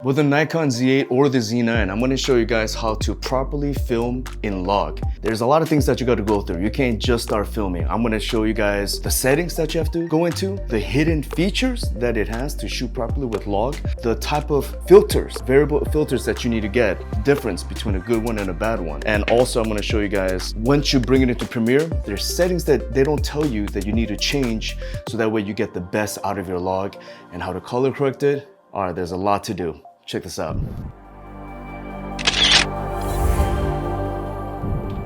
With the Nikon Z8 or the Z9, I'm going to show you guys how to properly film in log. There's a lot of things that you got to go through. You can't just start filming. I'm going to show you guys the settings that you have to go into, the hidden features that it has to shoot properly with log, the type of filters, variable filters that you need to get, the difference between a good one and a bad one. And also I'm going to show you guys, once you bring it into Premiere, there's settings that they don't tell you that you need to change so that way you get the best out of your log, and how to color correct it. All right, there's a lot to do. Check this out.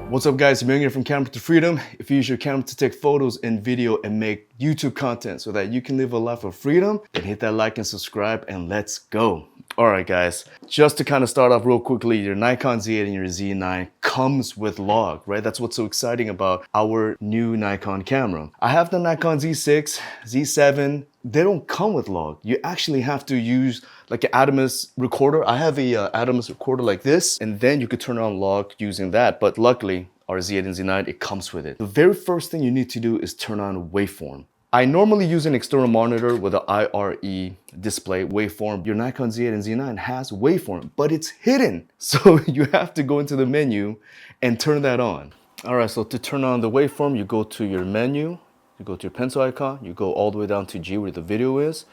What's up guys, Emil here from Camera to Freedom. If you use your camera to take photos and video and make YouTube content so that you can live a life of freedom, then hit that like and subscribe and let's go. All right guys, just to kind of start off real quickly, your Nikon Z8 and your Z9 comes with log, right? That's what's so exciting about our new Nikon camera. I have the Nikon Z6, Z7, they don't come with log. You actually have to use like an Adorama recorder. I have a Adorama recorder like this, and then you could turn on log using that. But luckily, our Z8 and Z9, it comes with it. The very first thing you need to do is turn on waveform. I normally use an external monitor with an IRE display waveform. Your Nikon Z8 and Z9 has waveform, but it's hidden. So you have to go into the menu and turn that on. All right, so to turn on the waveform, you go to your menu, you go to your pencil icon, you go all the way down to G where the video is,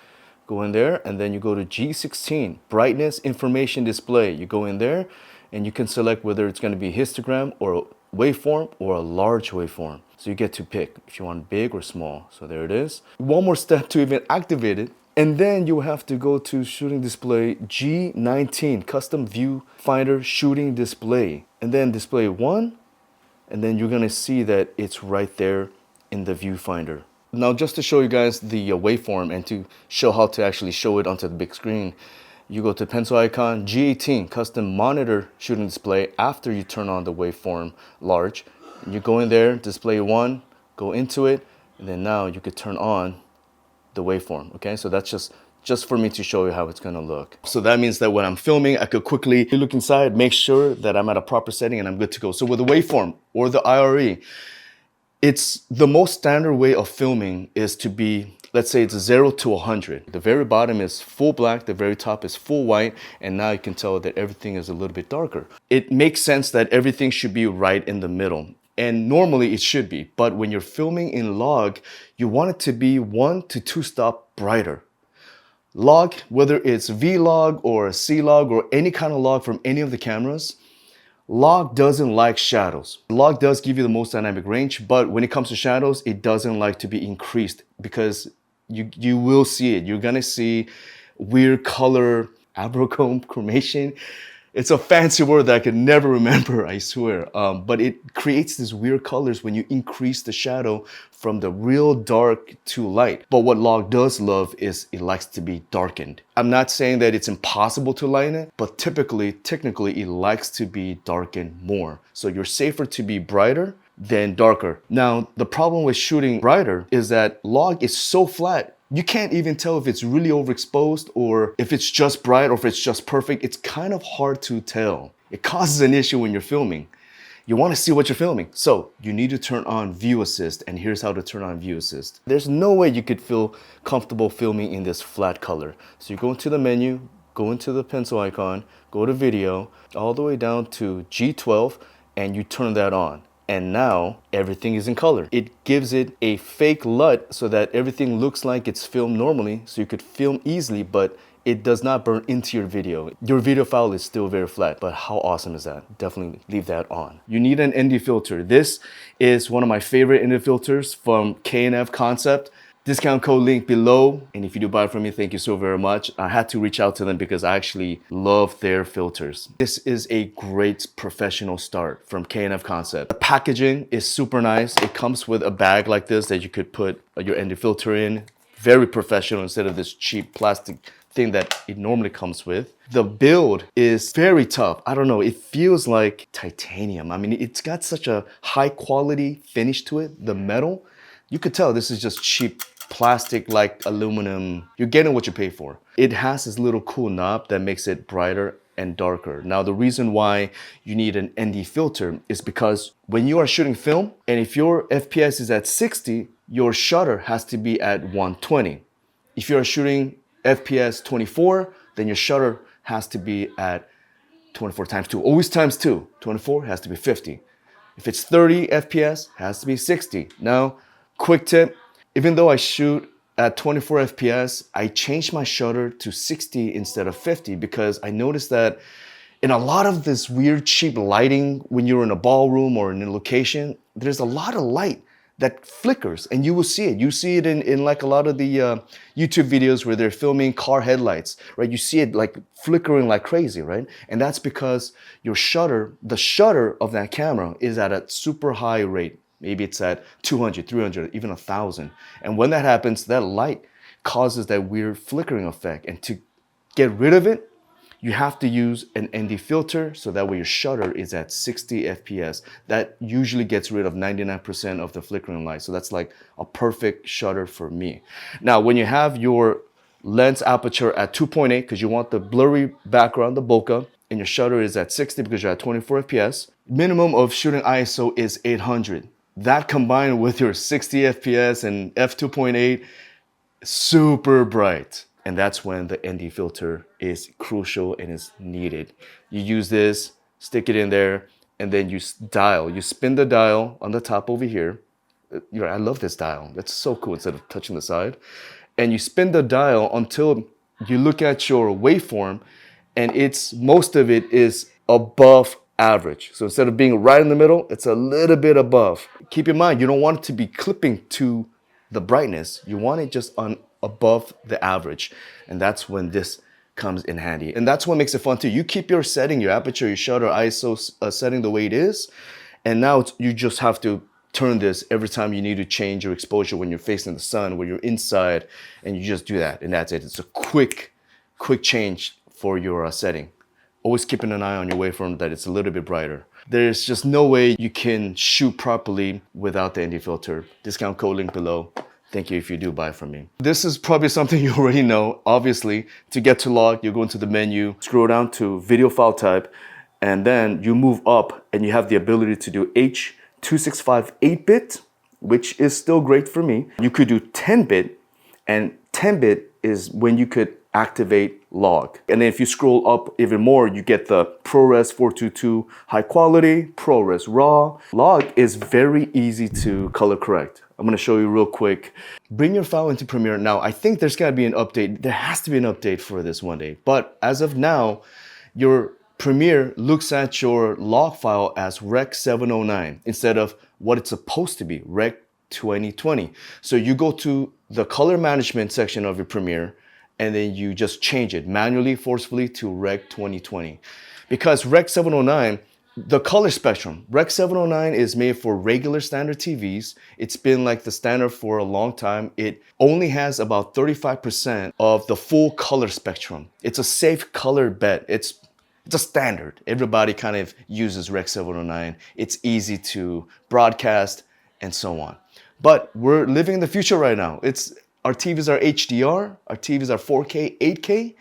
go in there, and then you go to G16, brightness information display. You go in there and you can select whether it's gonna be histogram or a waveform or a large waveform. So you get to pick if you want big or small. So there it is. One more step to even activate it. And then you have to go to shooting display G19, custom viewfinder shooting display. And then display 1. And then you're gonna see that it's right there in the viewfinder. Now just to show you guys the waveform and to show how to actually show it onto the big screen, you go to pencil icon, G18, custom monitor shooting display after you turn on the waveform large. And you go in there, display 1, go into it, and then now you could turn on the waveform, okay? So that's just for me to show you how it's gonna look. So that means that when I'm filming, I could quickly look inside, make sure that I'm at a proper setting and I'm good to go. So with the waveform or the IRE, it's the most standard way of filming is to be, let's say it's 0 to 100. The very bottom is full black, the very top is full white, and now you can tell that everything is a little bit darker. It makes sense that everything should be right in the middle. And normally it should be, but when you're filming in log, you want it to be 1 to 2 stops brighter. Log, whether it's V-Log or C-Log or any kind of log from any of the cameras, log doesn't like shadows. Log does give you the most dynamic range, but when it comes to shadows, it doesn't like to be increased because you will see it. You're gonna see weird color, aberrachromation. It's a fancy word that I could never remember, I swear. But it creates these weird colors when you increase the shadow from the real dark to light. But what log does love is it likes to be darkened. I'm not saying that it's impossible to lighten it, but technically, it likes to be darkened more. So you're safer to be brighter than darker. Now, the problem with shooting brighter is that log is so flat, you can't even tell if it's really overexposed or if it's just bright or if it's just perfect. It's kind of hard to tell. It causes an issue when you're filming. You want to see what you're filming. So you need to turn on view assist, and here's how to turn on view assist. There's no way you could feel comfortable filming in this flat color. So you go into the menu, go into the pencil icon, go to video, all the way down to G12, and you turn that on. And now everything is in color. It gives it a fake LUT so that everything looks like it's filmed normally, so you could film easily, but it does not burn into your video. Your video file is still very flat, but how awesome is that? Definitely leave that on. You need an ND filter. This is one of my favorite ND filters from K&F Concept. Discount code link below, and if you do buy from me, thank you so very much. I had to reach out to them because I actually love their filters. This is a great professional start from K&F Concept. The packaging is super nice. It comes with a bag like this that you could put your ND filter in. Very professional instead of this cheap plastic thing that it normally comes with. The build is very tough. I don't know, it feels like titanium. I mean, it's got such a high quality finish to it, the metal. You could tell this is just cheap plastic like aluminum. You're getting what you pay for. It has this little cool knob that makes it brighter and darker. Now, the reason why you need an ND filter is because when you are shooting film, and if your FPS is at 60, your shutter has to be at 120. If you're shooting FPS 24, then your shutter has to be at 24 times 2. Always times 2. 24 has to be 50. If it's 30 FPS, has to be 60. Now, quick tip, even though I shoot at 24 FPS, I changed my shutter to 60 instead of 50 because I noticed that in a lot of this weird cheap lighting, when you're in a ballroom or in a location, there's a lot of light that flickers, and you will see it. You see it in like a lot of the YouTube videos where they're filming car headlights, right? You see it like flickering like crazy, right? And that's because your shutter, the shutter of that camera is at a super high rate. Maybe it's at 200, 300, even 1,000. And when that happens, that light causes that weird flickering effect. And to get rid of it, you have to use an ND filter so that way your shutter is at 60 FPS. That usually gets rid of 99% of the flickering light. So that's like a perfect shutter for me. Now, when you have your lens aperture at 2.8, because you want the blurry background, the bokeh, and your shutter is at 60 because you're at 24 FPS, minimum of shooting ISO is 800. That combined with your 60 FPS and f2.8, super bright. And that's when the ND filter is crucial and is needed. You use this, stick it in there, and then you spin the dial on the top over here. I love this dial. That's so cool instead of touching the side. And you spin the dial until you look at your waveform and most of it is above average. So instead of being right in the middle, it's a little bit above. Keep in mind, you don't want it to be clipping to the brightness. You want it just above the average, and that's when this comes in handy. And that's what makes it fun too. You keep your setting, your aperture, your shutter, ISO setting the way it is, and now you just have to turn this every time you need to change your exposure when you're facing the sun, when you're inside, and you just do that, and that's it. It's a quick change for your setting. Always keeping an eye on your waveform that it's a little bit brighter. There's just no way you can shoot properly without the ND filter. Discount code link below. Thank you if you do buy from me. This is probably something you already know. Obviously, to get to log, you go into the menu, scroll down to video file type, and then you move up and you have the ability to do H.265 8-bit, which is still great for me. You could do 10-bit, and 10-bit is when you could activate log. And then if you scroll up even more, you get the ProRes 422 high quality, ProRes RAW. Log is very easy to color correct. I'm gonna show you real quick. Bring your file into Premiere. Now, I think there's gotta be an update. There has to be an update for this one day. But as of now, your Premiere looks at your log file as Rec 709 instead of what it's supposed to be, Rec 2020. So you go to the color management section of your Premiere and then you just change it manually, forcefully to Rec 2020. Because Rec 709, the color spectrum, Rec 709 is made for regular standard TVs. It's been like the standard for a long time. It only has about 35% of the full color spectrum. It's a safe color bet. It's a standard. Everybody kind of uses Rec 709. It's easy to broadcast and so on. But we're living in the future right now. Our TVs are HDR, our TVs are 4K, 8K,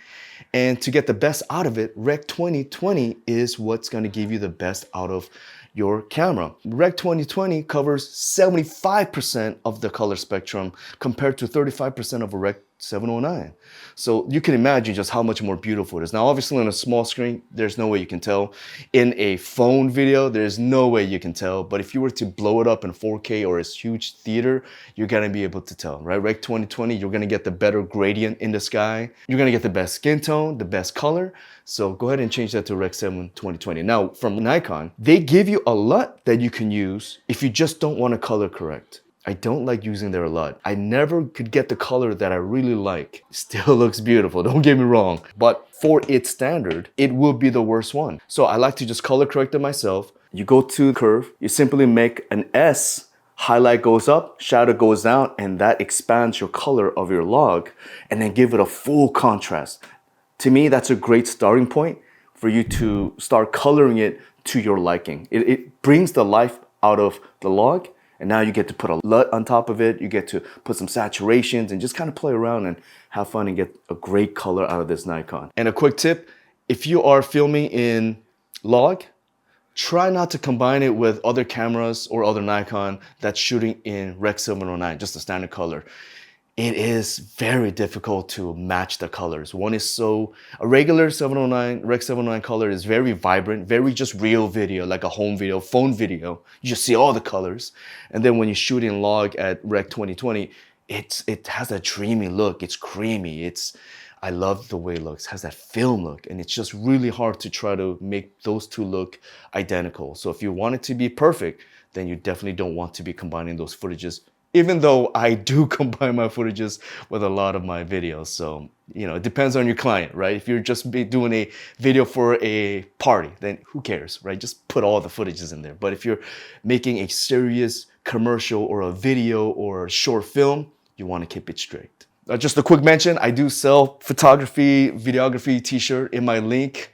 and to get the best out of it, Rec 2020 is what's going to give you the best out of your camera. Rec 2020 covers 75% of the color spectrum compared to 35% of a Rec 709. So you can imagine just how much more beautiful it is. Now, obviously on a small screen, there's no way you can tell. In a phone video, there's no way you can tell. But if you were to blow it up in 4K or a huge theater, you're gonna be able to tell, right? Rec 2020, you're gonna get the better gradient in the sky. You're gonna get the best skin tone, the best color. So go ahead and change that to Rec 7 2020. Now, from Nikon, they give you a LUT that you can use if you just don't want to color correct. I don't like using their LUT. I never could get the color that I really like. Still looks beautiful, don't get me wrong. But for its standard, it will be the worst one. So I like to just color correct it myself. You go to curve, you simply make an S, highlight goes up, shadow goes down, and that expands your color of your log, and then give it a full contrast. To me, that's a great starting point for you to start coloring it to your liking. It brings the life out of the log, and now you get to put a LUT on top of it. You get to put some saturations and just kind of play around and have fun and get a great color out of this Nikon. And a quick tip, if you are filming in log, try not to combine it with other cameras or other Nikon that's shooting in Rec 709, just the standard color. it is very difficult to match the colors. One is a regular 709, Rec 709 color is very vibrant, very just real video, like a home video, phone video. You just see all the colors. And then when you shoot in log at Rec 2020, it has that dreamy look. It's creamy. I love the way it looks. It has that film look, and it's just really hard to try to make those two look identical. So if you want it to be perfect, then you definitely don't want to be combining those footages, even though I do combine my footages with a lot of my videos. So, you know, it depends on your client, right? If you're just doing a video for a party, then who cares, right? Just put all the footages in there. But if you're making a serious commercial or a video or a short film, you want to keep it strict. Just a quick mention, I do sell photography, videography t-shirt in my link.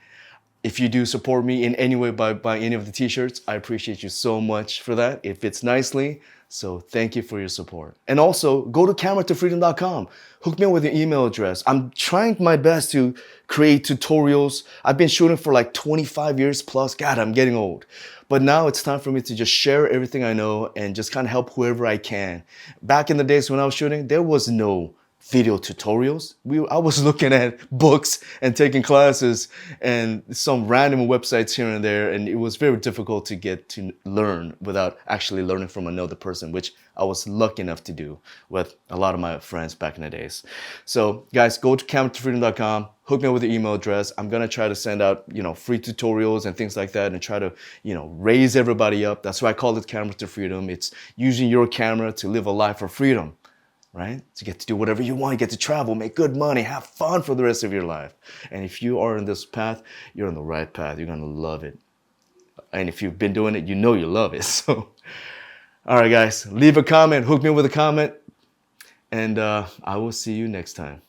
If you do support me in any way by buying any of the t-shirts, I appreciate you so much for that. It fits nicely, so thank you for your support. And also, go to cameratofreedom.com. Hook me up with your email address. I'm trying my best to create tutorials. I've been shooting for like 25 years plus. God, I'm getting old. But now it's time for me to just share everything I know and just kind of help whoever I can. Back in the days when I was shooting, there was no video tutorials. I was looking at books and taking classes and some random websites here and there, and it was very difficult to get to learn without actually learning from another person, which I was lucky enough to do with a lot of my friends back in the days. So guys, go to cameratofreedom.com, hook me up with the email address. I'm gonna try to send out, you know, free tutorials and things like that and try to, you know, raise everybody up. That's why I call it Camera to Freedom. It's using your camera to live a life of freedom. Right? To get to do whatever you want, you get to travel, make good money, have fun for the rest of your life. And if you are in this path, you're on the right path. You're gonna love it. And if you've been doing it, you know you love it. So, all right, guys, leave a comment, hook me with a comment, and I will see you next time.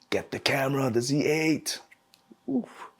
Get the camera, the Z8. Oof.